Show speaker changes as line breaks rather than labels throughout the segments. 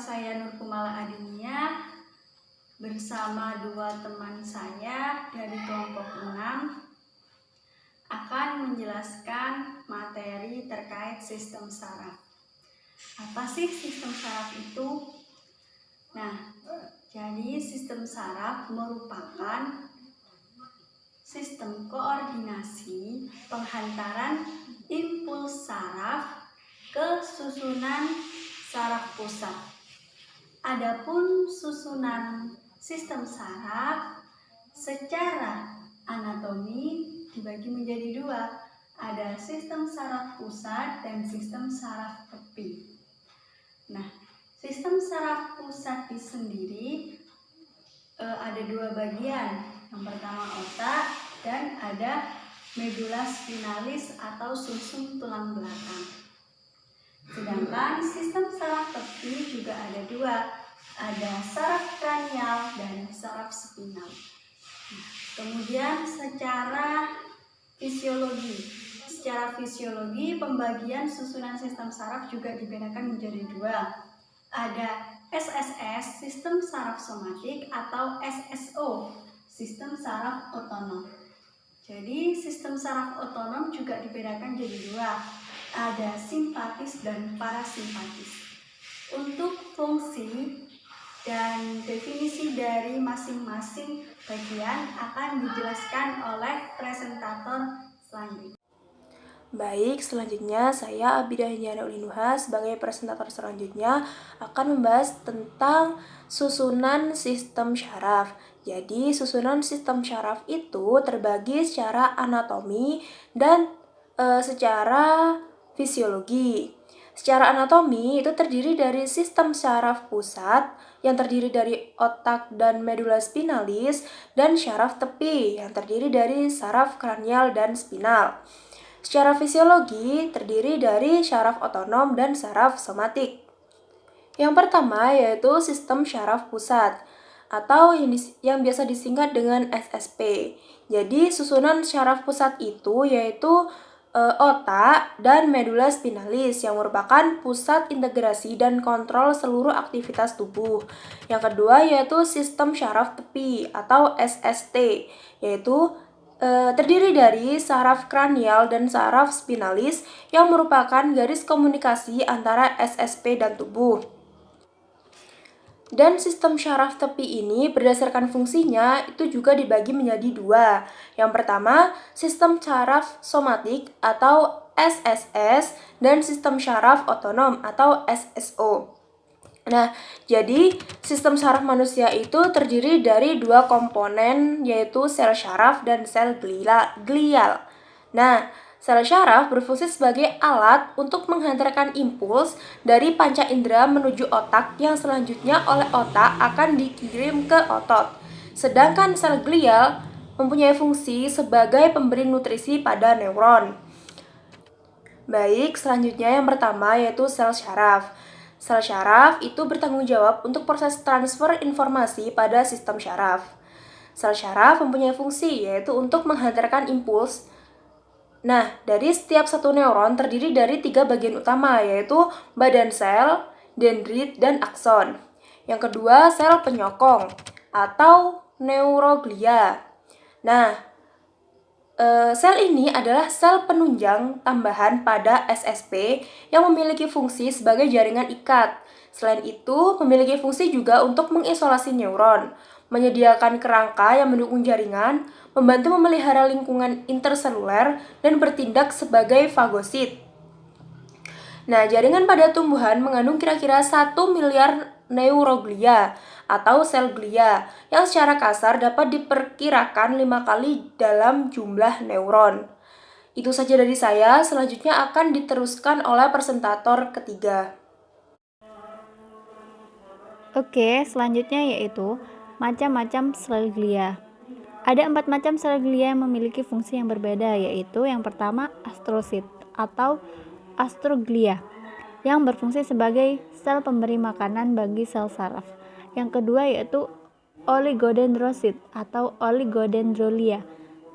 saya Nur Kumala Adinia bersama dua teman saya dari kelompok 6 akan menjelaskan materi terkait sistem saraf. Apa sih sistem saraf itu? Nah, jadi sistem saraf merupakan sistem koordinasi penghantaran impuls saraf ke susunan saraf pusat. Adapun susunan sistem saraf secara anatomi dibagi menjadi dua. Ada sistem saraf pusat dan sistem saraf tepi. Nah, sistem saraf pusat sendiri ada dua bagian. Yang pertama otak dan ada medula spinalis atau sumsum tulang belakang. Sedangkan sistem saraf tepi juga ada dua. Ada saraf kranial dan saraf spinal. Kemudian secara fisiologi pembagian susunan sistem saraf juga dibedakan menjadi dua. Ada SSS, sistem saraf somatik, atau SSO, sistem saraf otonom. Jadi sistem saraf otonom juga dibedakan jadi dua. Ada simpatis dan parasimpatis. Untuk fungsi dan definisi dari masing-masing bagian akan dijelaskan oleh presentator selanjutnya.
Baik, selanjutnya saya Abidah Indiana Ulinuha sebagai presentator selanjutnya akan membahas tentang susunan sistem syaraf. Jadi, susunan sistem syaraf itu terbagi secara anatomi dan secara fisiologi. Secara anatomi itu terdiri dari sistem saraf pusat yang terdiri dari otak dan medula spinalis dan syaraf tepi yang terdiri dari saraf kranial dan spinal. Secara fisiologi terdiri dari syaraf otonom dan saraf somatik. Yang pertama yaitu sistem syaraf pusat atau yang biasa disingkat dengan SSP. Jadi susunan syaraf pusat itu yaitu otak dan medula spinalis yang merupakan pusat integrasi dan kontrol seluruh aktivitas tubuh. Yang kedua yaitu sistem syaraf tepi atau SST, yaitu terdiri dari saraf kranial dan saraf spinalis yang merupakan garis komunikasi antara SSP dan tubuh. Dan sistem syaraf tepi ini berdasarkan fungsinya itu juga dibagi menjadi dua. Yang pertama, sistem syaraf somatik atau SSS dan sistem syaraf otonom atau SSO. Nah, jadi sistem saraf manusia itu terdiri dari dua komponen yaitu sel syaraf dan sel glial. Nah, sel syaraf berfungsi sebagai alat untuk menghantarkan impuls dari panca indera menuju otak yang selanjutnya oleh otak akan dikirim ke otot. Sedangkan sel glial mempunyai fungsi sebagai pemberi nutrisi pada neuron. Baik, selanjutnya yang pertama yaitu sel syaraf. Sel syaraf itu bertanggung jawab untuk proses transfer informasi pada sistem syaraf. Sel syaraf mempunyai fungsi yaitu untuk menghantarkan impuls. Nah, dari setiap satu neuron terdiri dari 3 bagian utama, yaitu badan sel, dendrit, dan akson. Yang kedua, sel penyokong atau neuroglia. Nah, sel ini adalah sel penunjang tambahan pada SSP yang memiliki fungsi sebagai jaringan ikat. Selain itu, memiliki fungsi juga untuk mengisolasi neuron, menyediakan kerangka yang mendukung jaringan, membantu memelihara lingkungan interseluler, dan bertindak sebagai fagosit. Nah, jaringan pada tumbuhan mengandung kira-kira 1 miliar neuroglia atau sel glia yang secara kasar dapat diperkirakan 5 kali dalam jumlah neuron. Itu saja dari saya, selanjutnya akan diteruskan oleh presentator ketiga.
Oke, selanjutnya yaitu macam-macam sel glia. Ada 4 macam sel glia yang memiliki fungsi yang berbeda, yaitu yang pertama astrosit atau astroglia yang berfungsi sebagai sel pemberi makanan bagi sel saraf. Yang kedua yaitu oligodendrosit atau oligodendrolia,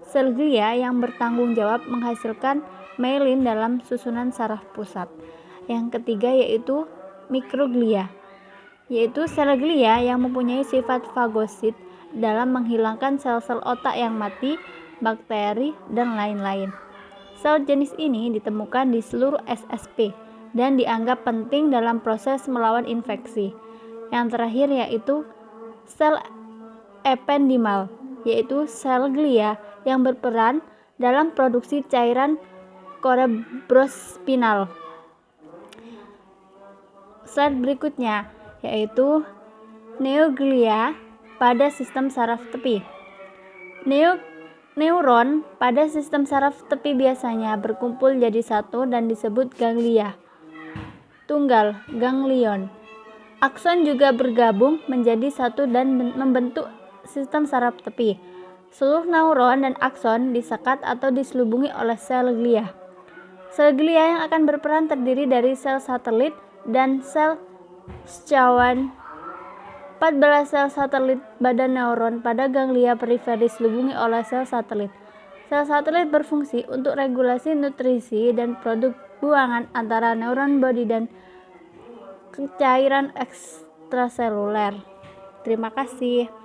sel glia yang bertanggung jawab menghasilkan myelin dalam susunan saraf pusat. Yang ketiga yaitu mikroglia yaitu sel glia yang mempunyai sifat fagosit dalam menghilangkan sel-sel otak yang mati, bakteri, dan lain-lain. Sel jenis ini ditemukan di seluruh SSP dan dianggap penting dalam proses melawan infeksi. Yang terakhir yaitu sel ependimal, yaitu sel glia yang berperan dalam produksi cairan cerebrospinal. Slide berikutnya yaitu neoglia pada sistem saraf tepi. Neuron pada sistem saraf tepi biasanya berkumpul jadi satu dan disebut ganglia tunggal, ganglion. Akson juga bergabung menjadi satu dan membentuk sistem saraf tepi. Seluruh neuron dan akson disekat atau diselubungi oleh sel glia. Sel glia yang akan berperan terdiri dari sel satelit dan sel Schwann. 14 sel satelit badan neuron pada ganglia perifer diselubungi oleh sel satelit. Sel satelit berfungsi untuk regulasi nutrisi dan produk buangan antara neuron bodi dan cairan ekstraseluler. Terima kasih.